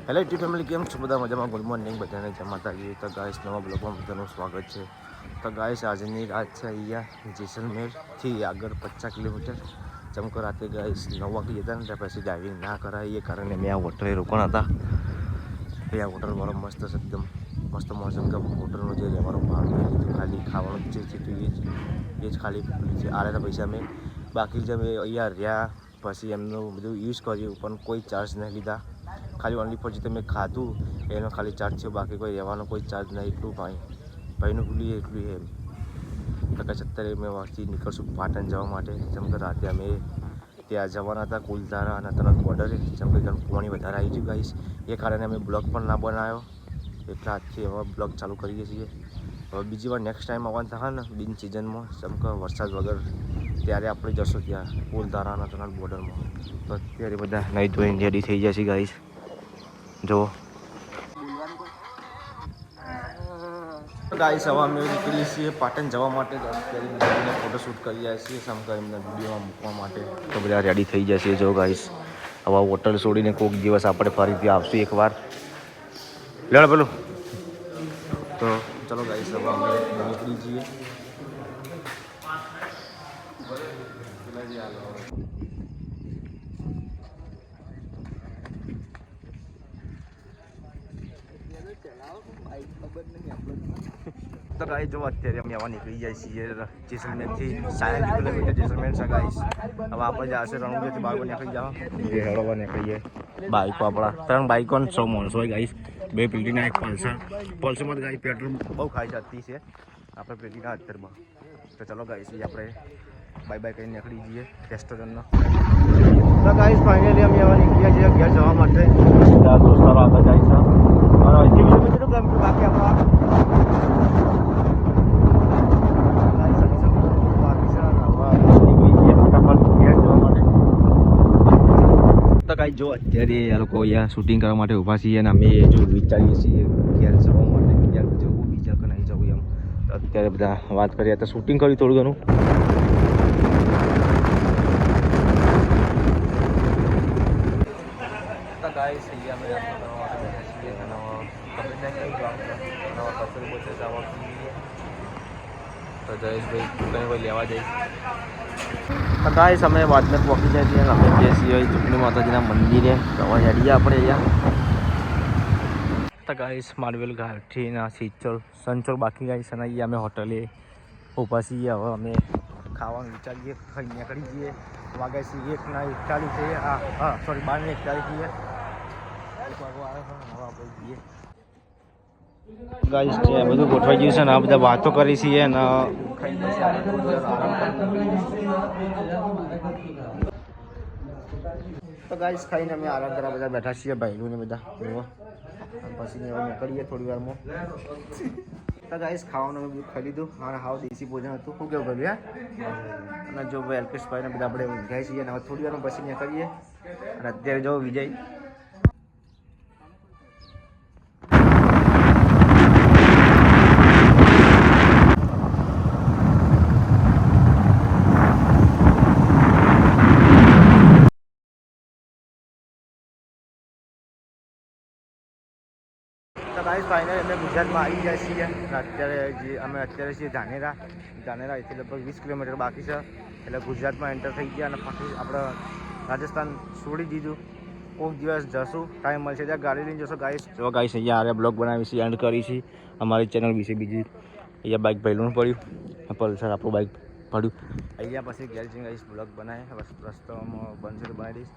Hello YouTube family, કેમ છો બધા? મજામાં? ગુડ મોર્નિંગ બધાને, જય માતાજી. તો ગાઈસ નવા બ્લોગમાં બધાનું સ્વાગત છે. તો ગાઈસ આજની રાત છે અહીંયા જેસલમેરથી આગળ 50 કિલોમીટર. ચમકો રાતે ગાઈસ 9 વાગે જતા ને ત્યાં પછી ડ્રાઇવિંગ ના કરાય એ કારણે મેં આ હોટલે રોકાણ હતા. એ આ હોટલવાળો મસ્ત છે, એકદમ મસ્ત મોસમ કે હોટલનું જે રહેવાનું ભાડું એ લીધું, ખાલી ખાવાનું જે છે એ જ ખાલી છે. આરેના પૈસા મેં બાકી જે મેં અહીંયા રહ્યા પછી એમનું બધું યુઝ કર્યું પણ કોઈ ચાર્જ નહીં લીધા. ખાલી ઓનલી ફોર જે તમે ખાધું એનો ખાલી ચાર્જ છે, બાકી કોઈ રહેવાનો કોઈ ચાર્જ નહીં. એટલું ભાઈનું ભૂલીએ એટલું એમ. તો કઈ અત્યારે મેં વાંચી નીકળશું પાટણ જવા માટે. જેમ કે રાતે અમે ત્યાં જવાના હતા કુલધારા અને તરત બોર્ડરે. જેમ કે પાણી વધારે આવી ગયું ગાઈસ, એ કારણે અમે બ્લોગ પણ ના બનાવ્યો. એટલે આજથી હવે બ્લોગ ચાલુ કરીએ છીએ. હવે બીજી વાર નેક્સ્ટ ટાઈમ આવવાનું થાય ને બિન સિઝનમાં, જેમ કે વરસાદ વગર, ત્યારે આપણે જશું ત્યાં કુલધારા અને તરત બોર્ડરમાં. તો અત્યારે બધા નહીં ધોઈને રેડી થઈ જશે ગાઈસ. જો ગાઈસ હવે અમે નીકળીએ છીએ પાટણ જવા માટે. અત્યારે ફોટોશૂટ કરી રહ્યા છીએ સમકા એમને વિડીયોમાં મૂકવા માટે. તો બધા રેડી થઈ જશે. જો ગાઈસ હવે હોટલ છોડીને કોઈક દિવસ આપણે ફરીથી આવશું એકવાર. લેવડો પેલું. તો ચલો ગાઈસ હવે અમે નીકળી જઈએ. તો ગાઈસ જો અત્યારે અમે આવા નીકળી જાય છીએ જેસલમેરથી 60 કિલોમીટર જેસલમેર છે ગાઈસ. હવે આપણે જશે રણુંજથી બાઈકો નીકળી જાઓ. જે હેડવા નીકળીએ બાઈકો આપણા 3 બાઈકો ને 100 માણસો હોય ગાઈસ. 2 Platina, 1 Pulsar. પલ્સરમાં ગાઈસ પેટ્રોલ બહુ ખાઈ જતી છે. આપણે પ્લેટિના 70માં. તો ચલો ગાઈસ આપણે બાય બાય કરીને નીકળી જઈએ રેસ્ટોરન્ટનો. તો ગાઈસ ફાઇનલી અમે આવા નીકળ્યા છીએ ઘેર જવા માટે. દોસ્તારો આગળ જાય છે અને હજી બીજું કેટલું કિલોમીટર બાકી આપણા જો અત્યારે આ લોકો અહીંયા શૂટિંગ કરવા માટે ઊભા છીએ અને અમે જો વિચારીએ છીએ ઘેર જવા માટે, ક્યાંક જવું બીજા કે નહીં જવું એમ. અત્યારે બધા વાત કરીએ તો શૂટિંગ કર્યું થોડું ઘણું. તો ગાઈસ અહીંયા અમે કરવા માટે બેઠા છીએ અને તો જયેશભાઈ કંઈ કોઈ લેવા જઈશ. તો ગાઈસ અમે વાતને પહોંચી જાય છીએ. અમે જઈએ છીએ ચૂંટણી માતાજીના મંદિરે. હવે હેડીએ આપણે અહીંયા. તો ગાઈસ માર્વેલ ઘાટીના સંચોર બાકી ગાઈસ અને અહીંયા અમે હોટલે ઊભા છીએ. હવે અમે ખાવાનું વિચારીએ, ખાઈ નીકળી જઈએ. વાગે છે 1:41 છે. હા સોરી 12:41 છીએ. એક વાગો આવે છે. હવે આપણે જઈએ ગાઈસ. ત્યાં બધું ગોઠવાઈ ગયું છે ને આ બધા વાતો કરી છીએ ને તો ગાઈસ ખાઈને અમે આરામ કરવા બધા બેઠા છીએ ભાઈઓ ને બધા. પછી નીકળીએ થોડી વારમાં. તો ગાઈસ ખાવાનું અમે બધું ખાઈ લીધું અને હાવ દેશી ભોજન હતું. શું કેવું કર્યું અને જો અલ્પેશભાઈ ને બધા આપણે ઊંઘાઈ છીએ અને હવે થોડી વારમાં પછી નીકળીએ. અને અત્યારે જો વિજય તો ગાઈસ ફાઇનલી અમે ગુજરાતમાં આવી ગયા છીએ. અમે અત્યારે છીએ ધાનેરાથી લગભગ 20 કિલોમીટર બાકી છે. એટલે ગુજરાતમાં એન્ટર થઈ ગયા અને પછી આપણે રાજસ્થાન છોડી દીધું. કોઈક દિવસ જશું, ટાઈમ મળશે ત્યાં ગાડી લઈને જશો ગાઈસ. જો ગાઈસ અહીંયા આરે બ્લોગ બનાવી છે, એન્ડ કરી છે અમારી ચેનલ વિશે. બીજી અહીંયા બાઇક પહેલું પડ્યું, પલ્સર આપણું બાઇક પડ્યું. અહીંયા પછી ઘેર જઈને ગાઈસ બ્લોગ બનાવે. રસ્તામાં બનશે તો બનાવી દઈશ.